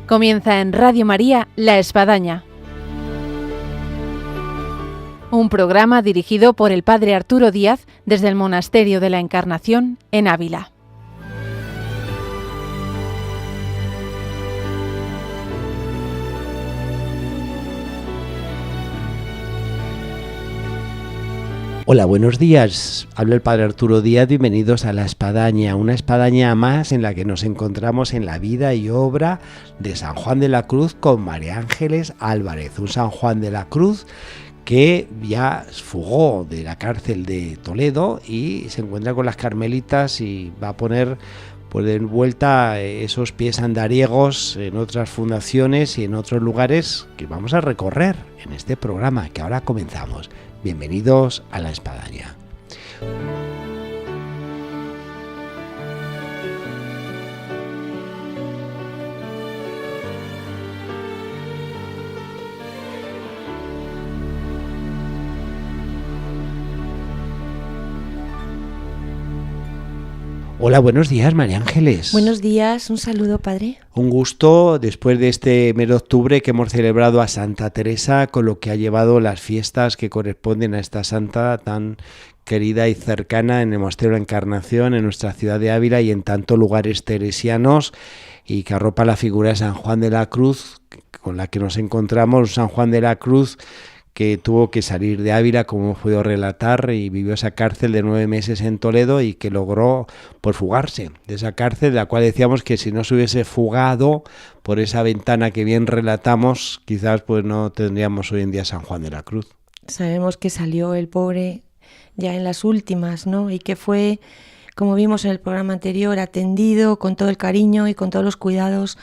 Comienza en Radio María La Espadaña, un programa dirigido por el Padre Arturo Díaz desde el Monasterio de la Encarnación en Ávila. Hola, buenos días. Habla el Padre Arturo Díaz. Bienvenidos a La Espadaña, una espadaña más en la que nos encontramos en la vida y obra de San Juan de la Cruz con María Ángeles Álvarez. Un San Juan de la Cruz que ya fugó de la cárcel de Toledo y se encuentra con las carmelitas y va a poner de vuelta esos pies andariegos en otras fundaciones y en otros lugares que vamos a recorrer en este programa que ahora comenzamos. Bienvenidos a La Espadaña. Hola, buenos días, María Ángeles. Buenos días, un saludo, Padre. Un gusto después de este mes de octubre que hemos celebrado a Santa Teresa, con lo que ha llevado las fiestas que corresponden a esta santa tan querida y cercana en el Monasterio de la Encarnación, en nuestra ciudad de Ávila y en tantos lugares teresianos, y que arropa la figura de San Juan de la Cruz, con la que nos encontramos. San Juan de la Cruz que tuvo que salir de Ávila, como hemos podido relatar, y vivió esa cárcel de 9 meses en Toledo y que logró fugarse de esa cárcel, de la cual decíamos que si no se hubiese fugado por esa ventana que bien relatamos, quizás no tendríamos hoy en día San Juan de la Cruz. Sabemos que salió el pobre ya en las últimas, ¿no? Y que fue, como vimos en el programa anterior, atendido con todo el cariño y con todos los cuidados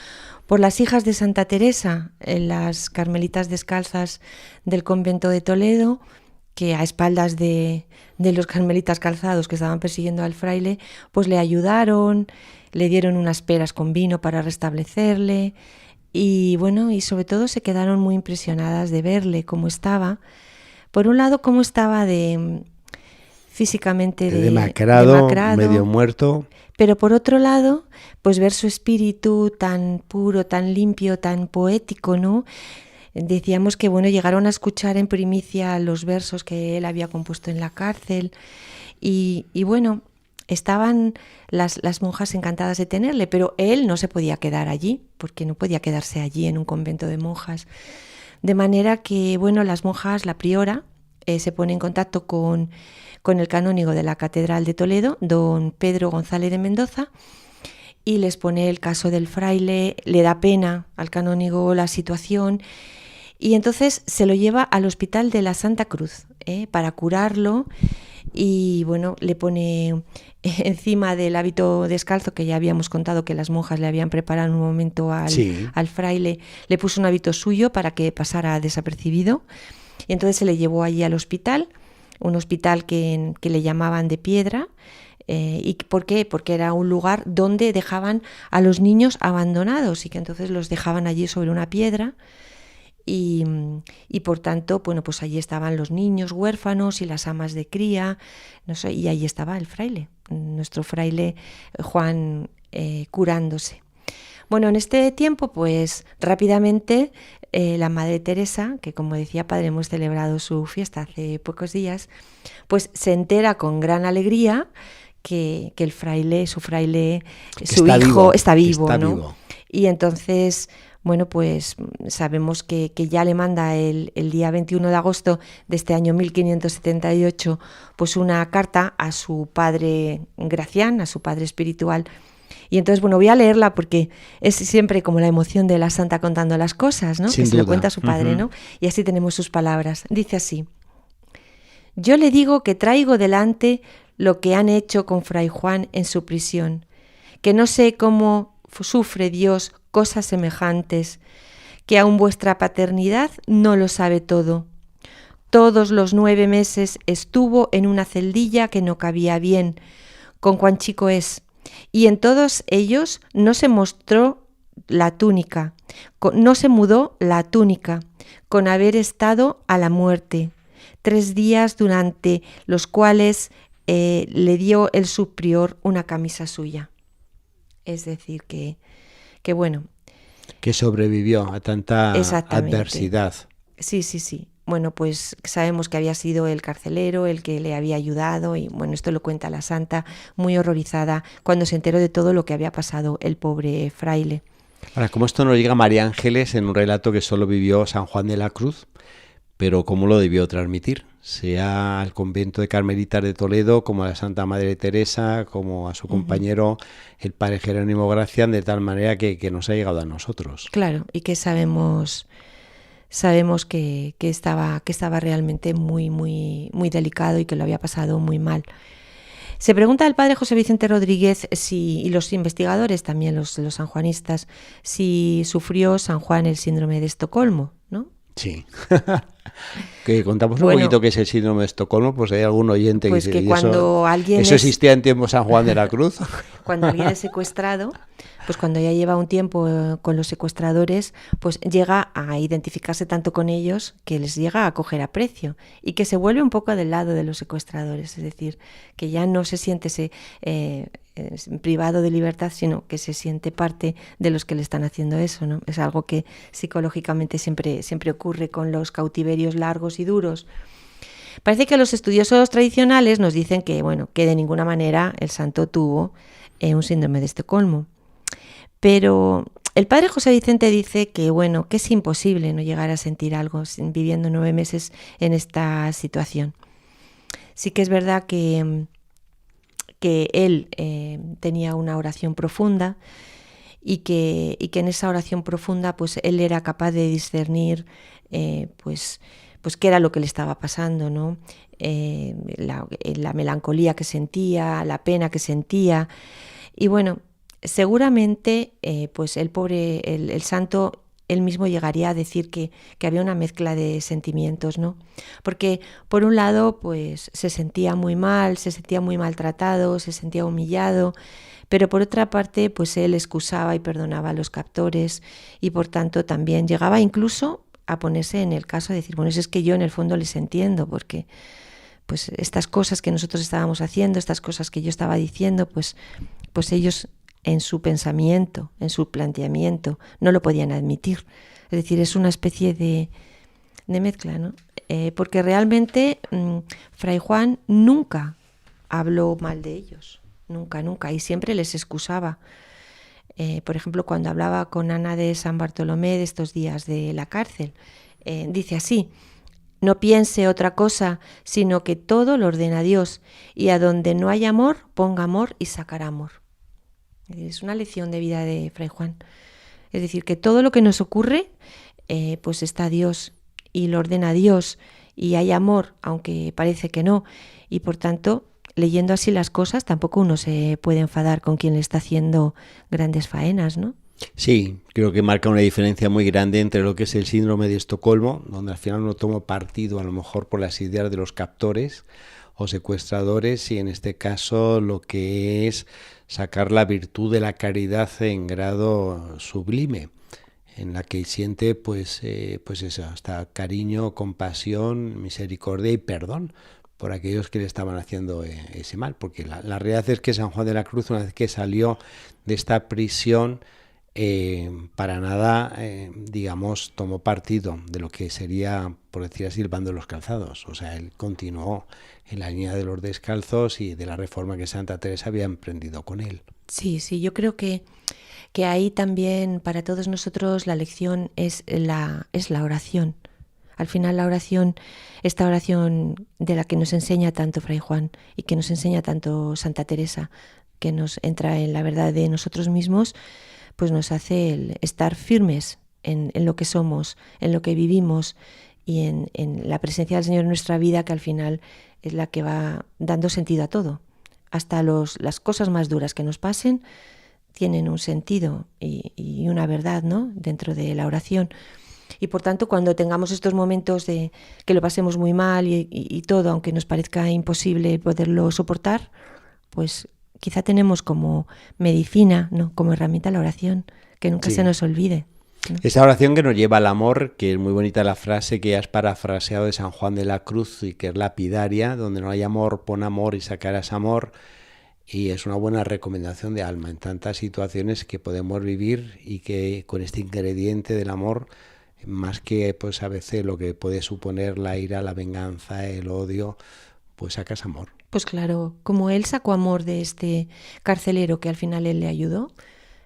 por las hijas de Santa Teresa, las carmelitas descalzas del convento de Toledo, que a espaldas de los carmelitas calzados que estaban persiguiendo al fraile, pues le ayudaron, le dieron unas peras con vino para restablecerle y sobre todo se quedaron muy impresionadas de verle cómo estaba. Por un lado, cómo estaba físicamente demacrado, medio muerto. Pero por otro lado, pues ver su espíritu tan puro, tan limpio, tan poético, ¿no? Decíamos que llegaron a escuchar en primicia los versos que él había compuesto en la cárcel y estaban las monjas encantadas de tenerle, pero él no se podía quedar allí, porque no podía quedarse allí en un convento de monjas. De manera que, las monjas, la priora, se pone en contacto con el canónigo de la Catedral de Toledo, don Pedro González de Mendoza, y les pone el caso del fraile, le da pena al canónigo la situación, y entonces se lo lleva al Hospital de la Santa Cruz para curarlo, y le pone encima del hábito descalzo que ya habíamos contado que las monjas le habían preparado en un momento al fraile, le puso un hábito suyo para que pasara desapercibido, y entonces se le llevó allí al hospital, un hospital que le llamaban de piedra. ¿Y por qué? Porque era un lugar donde dejaban a los niños abandonados y que entonces los dejaban allí sobre una piedra y por tanto, pues allí estaban los niños huérfanos y las amas de cría, y allí estaba el fraile, nuestro fraile Juan, curándose. En este tiempo, pues rápidamente la Madre Teresa, que como decía Padre, hemos celebrado su fiesta hace pocos días, pues se entera con gran alegría que el fraile, su hijo, está vivo, ¿no? Vivo. Y entonces, pues sabemos que ya le manda el día 21 de agosto de este año 1578, pues una carta a su padre Gracián, a su padre espiritual. Y entonces, voy a leerla porque es siempre como la emoción de la santa contando las cosas, ¿no? Sin que duda. Se lo cuenta a su padre, ¿no? Y así tenemos sus palabras. Dice así: yo le digo que traigo delante lo que han hecho con Fray Juan en su prisión, que no sé cómo sufre Dios cosas semejantes, que aun vuestra paternidad no lo sabe todo. Todos los 9 meses estuvo en una celdilla que no cabía bien, con cuán chico es, y en todos ellos no se mostró la túnica, no se mudó la túnica, con haber estado a la muerte, 3 días durante los cuales le dio el subprior una camisa suya. Es decir, que bueno, Que sobrevivió a tanta adversidad. Sí, sí, sí. Bueno, pues sabemos que había sido el carcelero el que le había ayudado y bueno, esto lo cuenta la santa muy horrorizada cuando se enteró de todo lo que había pasado el pobre fraile. Ahora, como esto nos llega a María Ángeles en un relato que solo vivió San Juan de la Cruz, pero cómo lo debió transmitir, sea al convento de Carmelitas de Toledo, como a la Santa Madre Teresa, como a su compañero el padre Jerónimo Gracián, de tal manera que nos ha llegado a nosotros. Claro, y que sabemos que estaba realmente muy, muy, muy delicado y que lo había pasado muy mal. Se pregunta al padre José Vicente Rodríguez y los investigadores, también los sanjuanistas, si sufrió San Juan el síndrome de Estocolmo, ¿no? Sí. Que contamos un poquito qué es el síndrome de Estocolmo, pues hay algún oyente pues que dice, cuando ¿eso existía en tiempo San Juan de la Cruz? Cuando alguien es secuestrado, pues cuando ya lleva un tiempo con los secuestradores, pues llega a identificarse tanto con ellos que les llega a coger aprecio y que se vuelve un poco del lado de los secuestradores, es decir, que ya no se siente privado de libertad, sino que se siente parte de los que le están haciendo eso, ¿no? Es algo que psicológicamente siempre ocurre con los cautiverios largos y duros. Parece que los estudiosos tradicionales nos dicen que, bueno, que de ninguna manera el santo tuvo un síndrome de Estocolmo. Pero el padre José Vicente dice que, bueno, que es imposible no llegar a sentir algo viviendo 9 meses en esta situación. Sí que es verdad que él tenía una oración profunda y que en esa oración profunda pues él era capaz de discernir pues qué era lo que le estaba pasando, ¿no? La melancolía que sentía, la pena que sentía. Y bueno, seguramente pues el santo él mismo llegaría a decir que había una mezcla de sentimientos, ¿no? Porque por un lado pues se sentía muy mal, se sentía muy maltratado, se sentía humillado, pero por otra parte pues él excusaba y perdonaba a los captores y por tanto también llegaba incluso a ponerse en el caso de decir, bueno, es que yo en el fondo les entiendo, porque pues estas cosas que nosotros estábamos haciendo, estas cosas que yo estaba diciendo, pues ellos en su pensamiento, en su planteamiento, no lo podían admitir. Es decir, es una especie de mezcla, ¿no? Porque realmente Fray Juan nunca habló mal de ellos, nunca, y siempre les excusaba. Por ejemplo, cuando hablaba con Ana de San Bartolomé de estos días de la cárcel, dice así: no piense otra cosa, sino que todo lo ordena Dios, y a donde no hay amor, ponga amor y sacará amor. Es una lección de vida de Fray Juan. Es decir, que todo lo que nos ocurre, pues está Dios, y lo ordena Dios, y hay amor, aunque parece que no, y por tanto, leyendo así las cosas, tampoco uno se puede enfadar con quien le está haciendo grandes faenas, ¿no? Sí, creo que marca una diferencia muy grande entre lo que es el síndrome de Estocolmo, donde al final uno toma partido a lo mejor por las ideas de los captores o secuestradores, y en este caso lo que es sacar la virtud de la caridad en grado sublime, en la que siente pues eso, hasta cariño, compasión, misericordia y perdón por aquellos que le estaban haciendo ese mal, porque la realidad es que San Juan de la Cruz, una vez que salió de esta prisión, para nada, digamos, tomó partido de lo que sería, por decir así, el bando de los calzados. O sea, él continuó en la línea de los descalzos y de la reforma que Santa Teresa había emprendido con él. Sí, yo creo que ahí también para todos nosotros la lección es la oración. Al final la oración, esta oración de la que nos enseña tanto Fray Juan y que nos enseña tanto Santa Teresa, que nos entra en la verdad de nosotros mismos, pues nos hace el estar firmes en lo que somos, en lo que vivimos y en la presencia del Señor en nuestra vida, que al final es la que va dando sentido a todo. Hasta las cosas más duras que nos pasen tienen un sentido y una verdad, ¿no?, dentro de la oración. Y por tanto, cuando tengamos estos momentos de que lo pasemos muy mal y todo, aunque nos parezca imposible poderlo soportar, pues quizá tenemos como medicina, ¿no?, como herramienta la oración, que nunca se nos olvide, ¿no? Esa oración que nos lleva al amor, que es muy bonita la frase que ya has parafraseado de San Juan de la Cruz y que es lapidaria: donde no hay amor, pon amor y sacarás amor. Y es una buena recomendación de alma en tantas situaciones que podemos vivir y que con este ingrediente del amor, más que pues a veces lo que puede suponer la ira, la venganza, el odio, pues sacas amor. Pues claro, como él sacó amor de este carcelero que al final él le ayudó,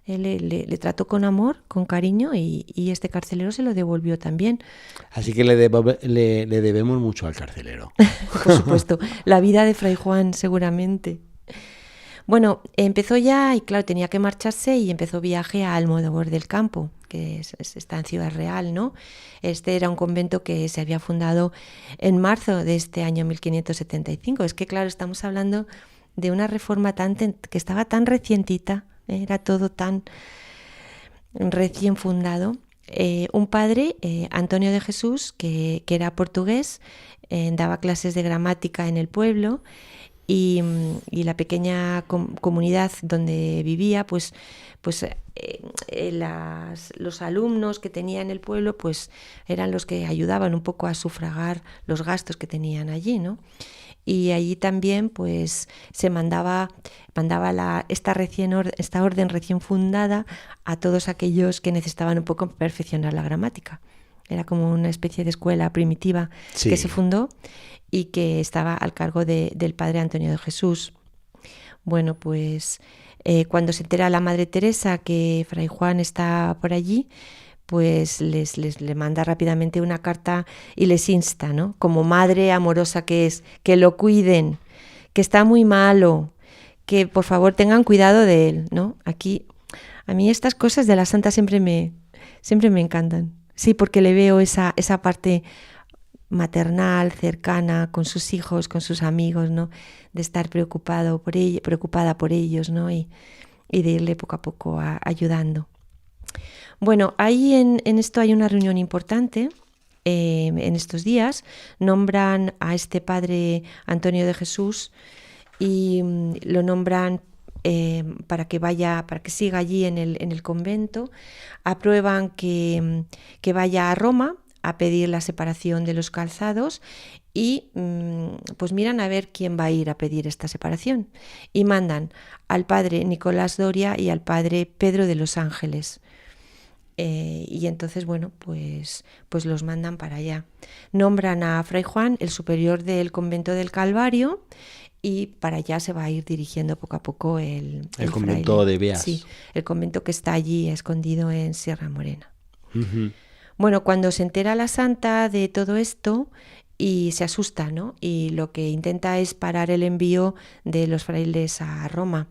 él le trató con amor, con cariño y este carcelero se lo devolvió también. Así que le debemos mucho al carcelero. Por supuesto, la vida de Fray Juan seguramente. Bueno, empezó ya y claro, tenía que marcharse y empezó viaje a Almodóvar del Campo, que está en Ciudad Real, ¿no? Este era un convento que se había fundado en marzo de este año 1575. Es que claro, estamos hablando de una reforma que estaba tan recientita, era todo tan recién fundado. Un padre, Antonio de Jesús, que era portugués, daba clases de gramática en el pueblo. Y la pequeña comunidad donde vivía, pues los alumnos que tenía en el pueblo, pues eran los que ayudaban un poco a sufragar los gastos que tenían allí, ¿no? Y allí también, pues se mandaba esta orden recién fundada a todos aquellos que necesitaban un poco perfeccionar la gramática. Era como una especie de escuela primitiva que se fundó y que estaba al cargo del padre Antonio de Jesús. Bueno, pues cuando se entera la Madre Teresa que Fray Juan está por allí, pues le manda rápidamente una carta y les insta, ¿no? Como madre amorosa que es, que lo cuiden, que está muy malo, que por favor tengan cuidado de él, ¿no? Aquí, a mí estas cosas de la santa siempre me encantan. Sí, porque le veo esa parte maternal, cercana, con sus hijos, con sus amigos, ¿no? De estar preocupada por ellos, ¿no? Y de irle poco a poco ayudando. Bueno, ahí en esto hay una reunión importante. En estos días nombran a este padre Antonio de Jesús y lo nombran para que siga allí en el convento. Aprueban que vaya a Roma a pedir la separación de los calzados y pues miran a ver quién va a ir a pedir esta separación y mandan al padre Nicolás Doria y al padre Pedro de los Ángeles. Y entonces, bueno, pues los mandan para allá. Nombran a Fray Juan el superior del convento del Calvario y para allá se va a ir dirigiendo poco a poco el convento fraile. de Beas. Sí, el convento que está allí escondido en Sierra Morena. Uh-huh. Bueno, cuando se entera la santa de todo esto y se asusta, ¿no? Y lo que intenta es parar el envío de los frailes a Roma.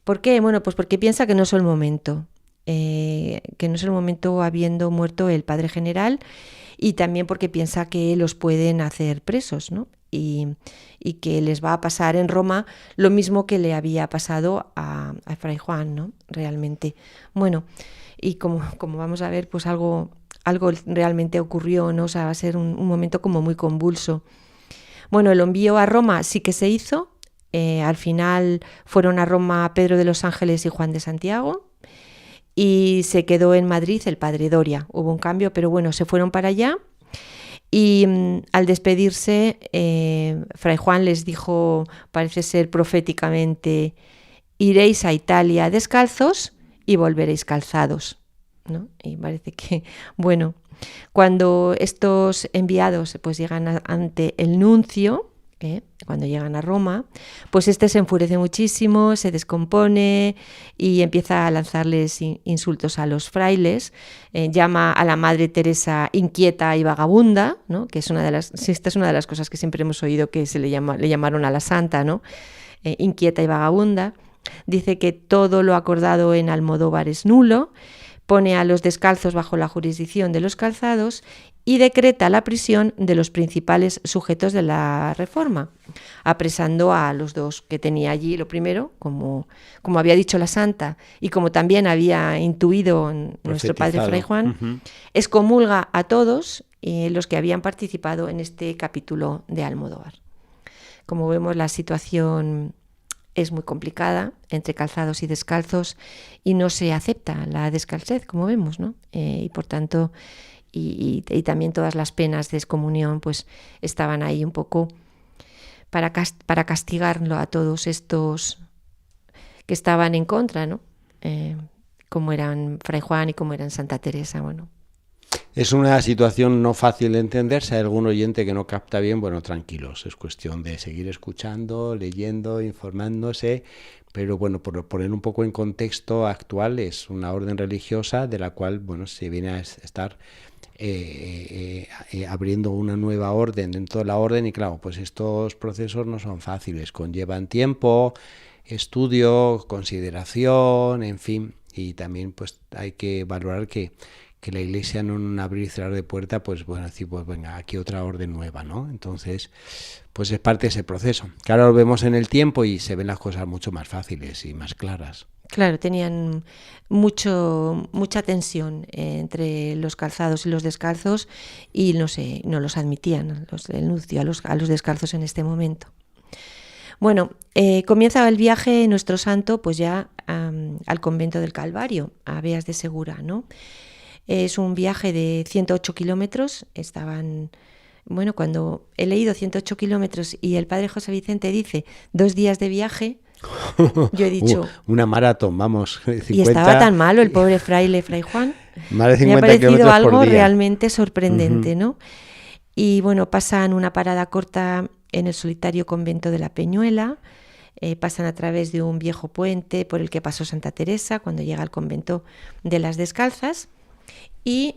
¿Por qué? Bueno, pues porque piensa que no es el momento. Que no es el momento habiendo muerto el padre general y también porque piensa que los pueden hacer presos, ¿no? Y que les va a pasar en Roma lo mismo que le había pasado a Fray Juan, ¿no? Realmente. Bueno, y como vamos a ver, pues algo realmente ocurrió, ¿no? O sea, va a ser un momento como muy convulso. Bueno, el envío a Roma sí que se hizo. Al final fueron a Roma Pedro de los Ángeles y Juan de Santiago. Y se quedó en Madrid el padre Doria. Hubo un cambio, pero bueno, se fueron para allá y al despedirse Fray Juan les dijo, parece ser proféticamente, iréis a Italia descalzos y volveréis calzados, ¿no? Y parece que, bueno, cuando estos enviados pues llegan ante el nuncio, cuando llegan a Roma, pues este se enfurece muchísimo, se descompone y empieza a lanzarles insultos a los frailes, llama a la Madre Teresa inquieta y vagabunda, ¿no? Que es esta es una de las cosas que siempre hemos oído que le llamaron a la santa, ¿no? Inquieta y vagabunda. Dice que todo lo acordado en Almodóvar es nulo, pone a los descalzos bajo la jurisdicción de los calzados y decreta la prisión de los principales sujetos de la reforma, apresando a los dos que tenía allí. Lo primero, como había dicho la santa y como también había intuido nuestro padre Fray Juan, uh-huh, excomulga a todos los que habían participado en este capítulo de Almodóvar. Como vemos, la situación es muy complicada entre calzados y descalzos y no se acepta la descalcez, como vemos, ¿no? Y por tanto, y también todas las penas de excomunión pues estaban ahí un poco para castigarlo a todos estos estaban en contra, ¿no? Como eran Fray Juan y como eran Santa Teresa, bueno. Es una situación no fácil de entender. Si hay algún oyente que no capta bien, bueno, tranquilos, es cuestión de seguir escuchando, leyendo, informándose, pero bueno, por poner un poco en contexto actual, es una orden religiosa de la cual, bueno, se viene a estar abriendo una nueva orden dentro de la orden, y claro, pues estos procesos no son fáciles, conllevan tiempo, estudio, consideración, en fin, y también pues hay que valorar que la Iglesia no en un abrir y cerrar de puerta, pues bueno, decir, pues venga, aquí otra orden nueva, ¿no? Entonces, pues es parte de ese proceso. Que ahora lo vemos en el tiempo y se ven las cosas mucho más fáciles y más claras. Claro, tenían mucha tensión entre los calzados y los descalzos y no los admitían el nuncio a los descalzos en este momento. Bueno, comienza el viaje nuestro santo pues ya al convento del Calvario, a Beas de Segura, ¿no? Es un viaje de 108 kilómetros. Cuando he leído 108 kilómetros y el padre José Vicente dice 2 días de viaje, yo he dicho... una maratón, vamos. 50, y estaba tan malo el pobre fraile, Fray Juan. Más de 50 me ha parecido algo por día. Realmente sorprendente, ¿no? Y bueno, pasan una parada corta en el solitario convento de la Peñuela, pasan a través de un viejo puente por el que pasó Santa Teresa cuando llega al convento de las Descalzas. Y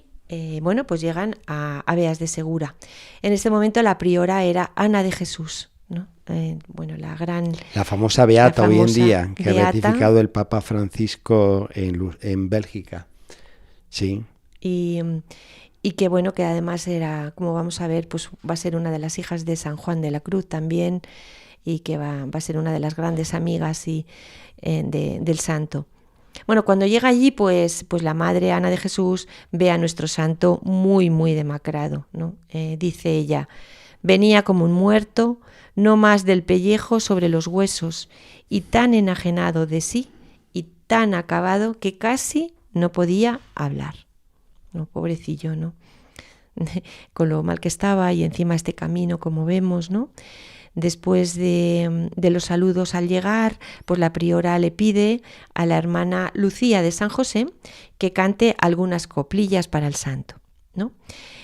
pues llegan a Beas de Segura. En ese momento la priora era Ana de Jesús, ¿no? La famosa beata hoy en día, que beata, ha ratificado el Papa Francisco en Bélgica. Sí. Y que que además era, como vamos a ver, pues va a ser una de las hijas de San Juan de la Cruz también, y que va a ser una de las grandes amigas del santo. Bueno, cuando llega allí, pues la madre Ana de Jesús ve a nuestro santo muy, muy demacrado, ¿no? Dice ella, venía como un muerto, no más del pellejo sobre los huesos, y tan enajenado de sí y tan acabado que casi no podía hablar. No, pobrecillo, ¿no? Con lo mal que estaba y encima este camino, como vemos, ¿no? Después de los saludos al llegar, pues la priora le pide a la hermana Lucía de San José que cante algunas coplillas para el santo, ¿no?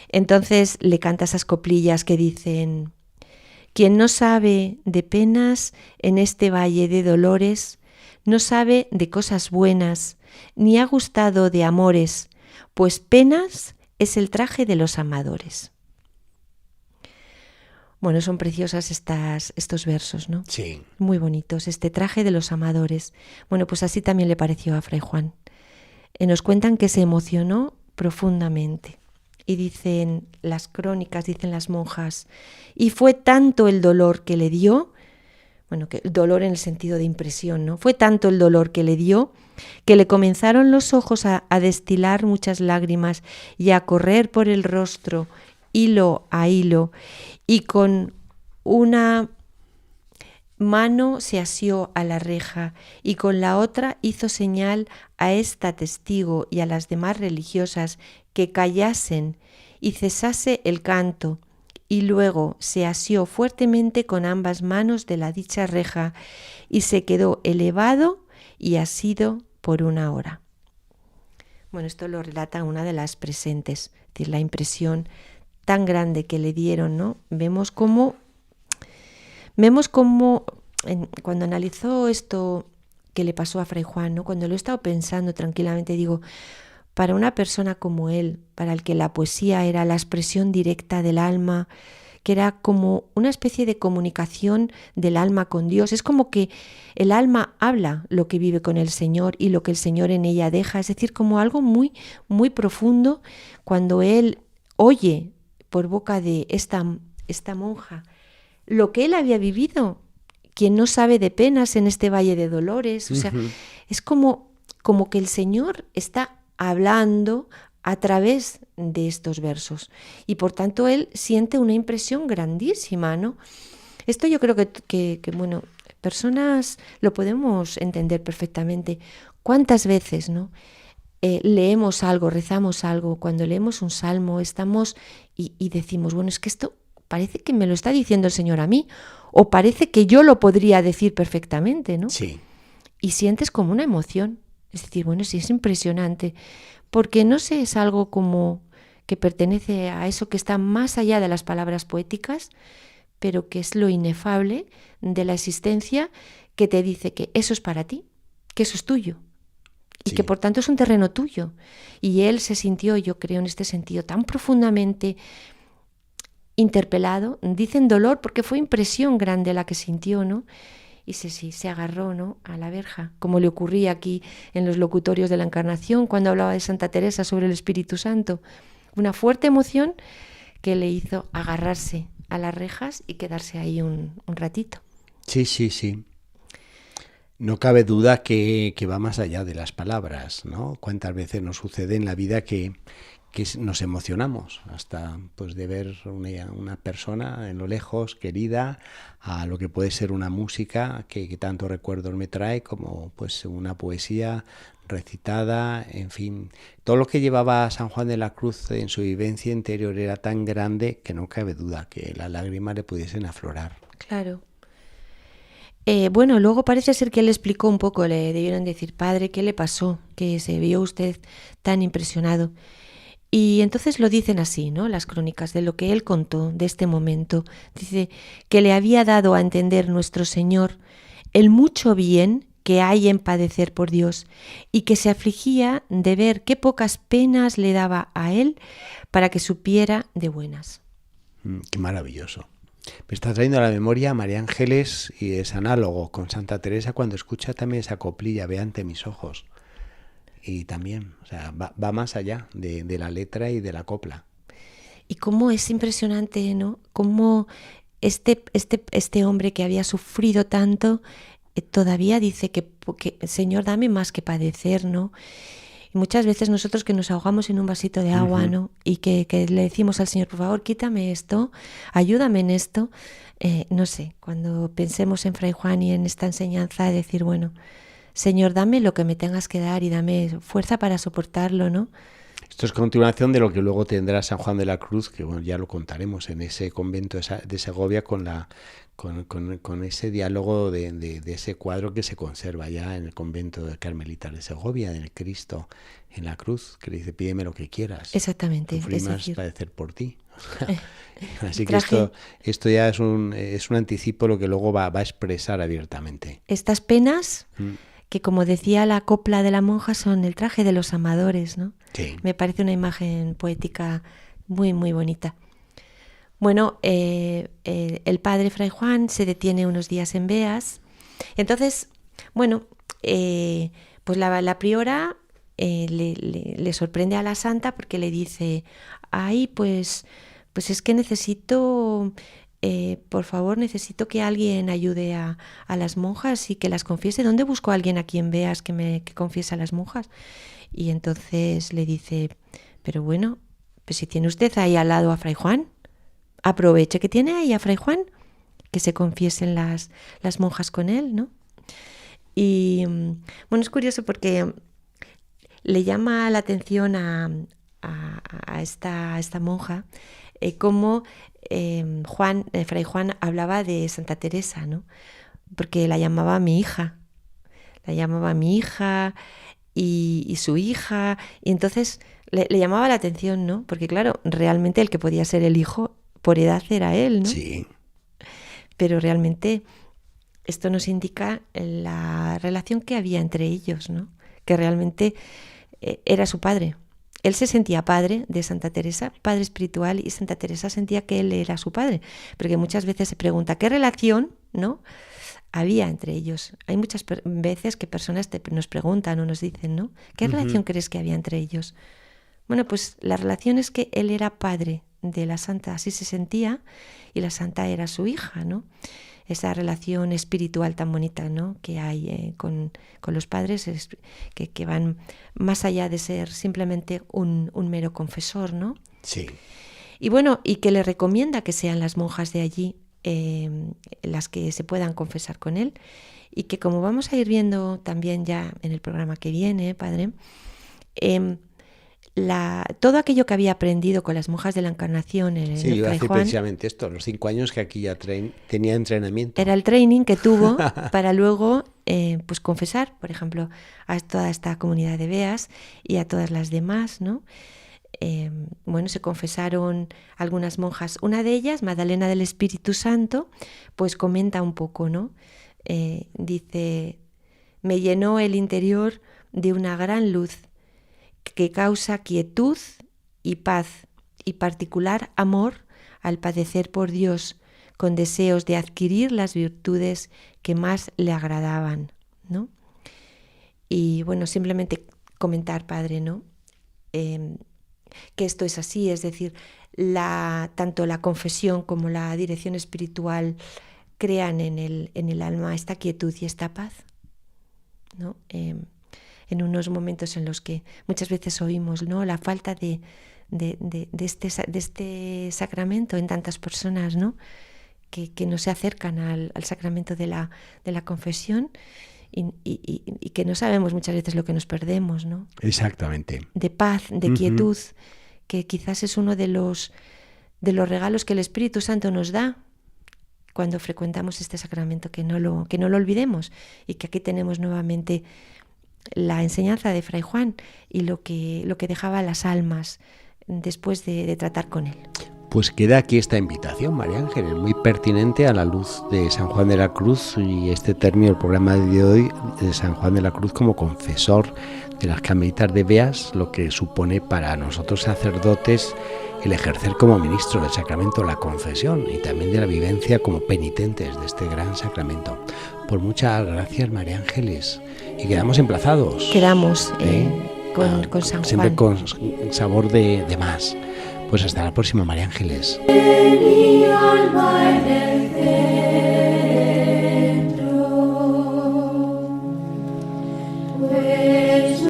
Entonces le canta esas coplillas que dicen: quien no sabe de penas en este valle de dolores, no sabe de cosas buenas, ni ha gustado de amores, pues penas es el traje de los amadores. Bueno, son preciosas estos versos, ¿no? Sí. Muy bonitos, este traje de los amadores. Bueno, pues así también le pareció a Fray Juan. Nos cuentan que se emocionó profundamente. Y dicen las crónicas, dicen las monjas, y fue tanto el dolor que le dio, que el dolor en el sentido de impresión, ¿no? Fue tanto el dolor que le dio que le comenzaron los ojos a destilar muchas lágrimas y a correr por el rostro hilo a hilo, y con una mano se asió a la reja y con la otra hizo señal a esta testigo y a las demás religiosas que callasen y cesase el canto, y luego se asió fuertemente con ambas manos de la dicha reja y se quedó elevado y asido por 1 hora. Bueno, esto lo relata una de las presentes, es decir, la impresión tan grande que le dieron, ¿no? Vemos cómo cuando analizó esto que le pasó a Fray Juan, ¿no? Cuando lo he estado pensando tranquilamente, digo, para una persona como él, para el que la poesía era la expresión directa del alma, que era como una especie de comunicación del alma con Dios, es como que el alma habla lo que vive con el Señor y lo que el Señor en ella deja, es decir, como algo muy, muy profundo, cuando él oye por boca de esta monja lo que él había vivido. Quien no sabe de penas en este valle de dolores, o sea, es como que el Señor está hablando a través de estos versos y por tanto él siente una impresión grandísima, ¿no? Esto yo creo que personas lo podemos entender perfectamente. ¿Cuántas veces, no? Leemos algo, rezamos algo, cuando leemos un salmo estamos y decimos, bueno, es que esto parece que me lo está diciendo el Señor a mí, o parece que yo lo podría decir perfectamente, ¿no? Sí. y sientes como una emoción. Es decir, bueno, sí, es impresionante, porque no sé, es algo como que pertenece a eso que está más allá de las palabras poéticas, pero que es lo inefable de la existencia, que te dice que eso es para ti, que eso es tuyo, y Sí. que por tanto es un terreno tuyo. Y él se sintió, yo creo, en este sentido tan profundamente interpelado, dicen dolor, porque fue impresión grande la que sintió, ¿no? Y se agarró, ¿no?, a la verja, como le ocurría aquí en los locutorios de la Encarnación, cuando hablaba de Santa Teresa sobre el Espíritu Santo. Una fuerte emoción que le hizo agarrarse a las rejas y quedarse ahí un ratito. Sí, sí, sí. No cabe duda que va más allá de las palabras, ¿no? Cuántas veces nos sucede en la vida que nos emocionamos hasta pues de ver una persona en lo lejos, querida, a lo que puede ser una música que tantos recuerdos me trae, como pues una poesía recitada, en fin. Todo lo que llevaba San Juan de la Cruz en su vivencia interior era tan grande que no cabe duda que las lágrimas le pudiesen aflorar. Claro. Bueno, luego parece ser que él explicó un poco, le debieron decir, padre, ¿qué le pasó? Que se vio usted tan impresionado. Y entonces lo dicen así, ¿no?, las crónicas, de lo que él contó de este momento. Dice que le había dado a entender nuestro Señor el mucho bien que hay en padecer por Dios, y que se afligía de ver qué pocas penas le daba a él para que supiera de buenas. Qué maravilloso. Me está trayendo a la memoria a María Ángeles, y es análogo con Santa Teresa cuando escucha también esa coplilla, ve ante mis ojos. Y también, o sea, va más allá de la letra y de la copla. Y cómo es impresionante, ¿no? Cómo este hombre que había sufrido tanto todavía dice que Señor, dame más que padecer, ¿no? Y muchas veces nosotros que nos ahogamos en un vasito de agua, ¿no?, y que le decimos al Señor, por favor, quítame esto, ayúdame en esto, no sé, cuando pensemos en Fray Juan y en esta enseñanza, de decir, bueno, Señor, dame lo que me tengas que dar y dame fuerza para soportarlo, ¿no? Esto es continuación de lo que luego tendrá San Juan de la Cruz, que bueno, ya lo contaremos en ese convento de Segovia con ese diálogo de ese cuadro que se conserva ya en el convento de Carmelitas de Segovia, del Cristo en la cruz, que le dice, pídeme lo que quieras. Exactamente. Sufrir Es más, decir, padecer por ti. Así que traje esto ya es un anticipo, lo que luego va a expresar abiertamente. estas penas, que como decía la copla de la monja, son el traje de los amadores, ¿no? Sí. Me parece una imagen poética muy, muy bonita. Bueno, el padre Fray Juan se detiene unos días en Beas. Entonces, bueno, pues la priora le sorprende a la santa porque le dice, ay, pues es que necesito, por favor, necesito que alguien ayude a las monjas y que las confiese. ¿Dónde busco a alguien aquí en Beas que confiese a las monjas? Y entonces le dice, pero bueno, pues si tiene usted ahí al lado a Fray Juan, aproveche que tiene ahí a Fray Juan, que se confiesen las monjas con él, ¿no? Y bueno, es curioso porque le llama la atención a esta monja cómo Fray Juan hablaba de Santa Teresa, ¿no? Porque la llamaba mi hija, y su hija, y entonces le llamaba la atención, ¿no? Porque claro, realmente el que podía ser el hijo por edad era él, ¿no? Sí. Pero realmente esto nos indica la relación que había entre ellos, ¿no? Que realmente era su padre. Él se sentía padre de Santa Teresa, padre espiritual, y Santa Teresa sentía que él era su padre, porque muchas veces se pregunta qué relación, ¿no?, había entre ellos. Hay muchas veces que personas nos preguntan o nos dicen, ¿no?, ¿qué relación crees que había entre ellos? Bueno, pues la relación es que él era padre de la santa, así se sentía, y la santa era su hija, ¿no? Esa relación espiritual tan bonita, ¿no?, que hay con los padres, que van más allá de ser simplemente un mero confesor, ¿no? Sí. Y bueno, y que le recomienda que sean las monjas de allí las que se puedan confesar con él, y que, como vamos a ir viendo también ya en el programa que viene, padre, todo aquello que había aprendido con las monjas de la Encarnación en Sí, el iba a Fray decir Juan, precisamente esto, los 5 años que aquí ya tenía entrenamiento. era el training que tuvo para luego pues confesar, por ejemplo, a toda esta comunidad de beas y a todas las demás, ¿no? Bueno, se confesaron algunas monjas. Una de ellas, Magdalena del Espíritu Santo, pues comenta un poco, ¿no? Dice: me llenó el interior de una gran luz que causa quietud y paz y particular amor al padecer por Dios, con deseos de adquirir las virtudes que más le agradaban, ¿no? Y bueno, simplemente comentar, padre, ¿no? Que esto es así, es decir, tanto la confesión como la dirección espiritual crean en el alma esta quietud y esta paz, ¿no? En unos momentos en los que muchas veces oímos, ¿no?, la falta de este sacramento en tantas personas, ¿no?, que no se acercan al sacramento de la confesión y que no sabemos muchas veces lo que nos perdemos, ¿no? Exactamente. De paz, de quietud, que quizás es uno de los regalos que el Espíritu Santo nos da cuando frecuentamos este sacramento, que no lo olvidemos, y que aquí tenemos nuevamente la enseñanza de Fray Juan y lo que dejaba a las almas después de tratar con él. Pues queda aquí esta invitación, María Ángeles, muy pertinente a la luz de San Juan de la Cruz y este término del programa de hoy de San Juan de la Cruz como confesor de las carmelitas de Beas, lo que supone para nosotros sacerdotes el ejercer como ministro del sacramento la confesión y también de la vivencia como penitentes de este gran sacramento. Pues muchas gracias, María Ángeles, y quedamos emplazados. Quedamos con San Juan. Siempre con sabor de más. Pues hasta la próxima, María Ángeles.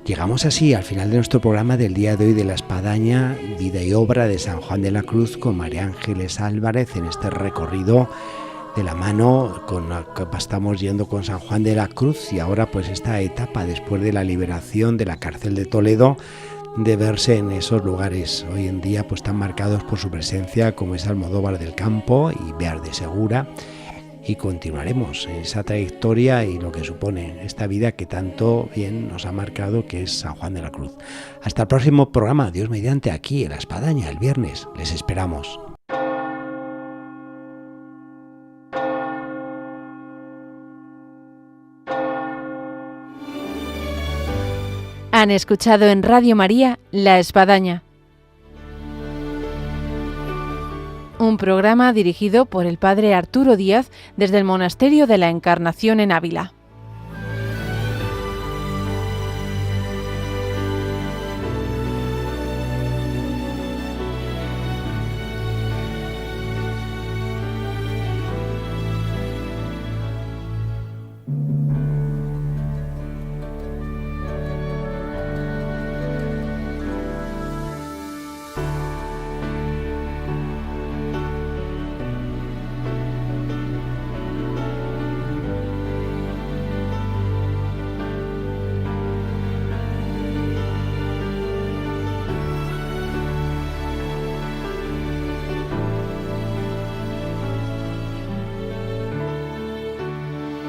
Llegamos así al final de nuestro programa del día de hoy de La Espadaña, vida y obra de San Juan de la Cruz, con María Ángeles Álvarez en este recorrido de la mano con la que estamos yendo con San Juan de la Cruz, y ahora pues esta etapa después de la liberación de la cárcel de Toledo, de verse en esos lugares hoy en día pues tan marcados por su presencia como es Almodóvar del Campo y Beas de Segura, y continuaremos en esa trayectoria y lo que supone esta vida que tanto bien nos ha marcado, que es San Juan de la Cruz. Hasta el próximo programa, Dios mediante, aquí en La Espadaña el viernes. Les esperamos. Han escuchado en Radio María La Espadaña, un programa dirigido por el padre Arturo Díaz desde el Monasterio de la Encarnación en Ávila.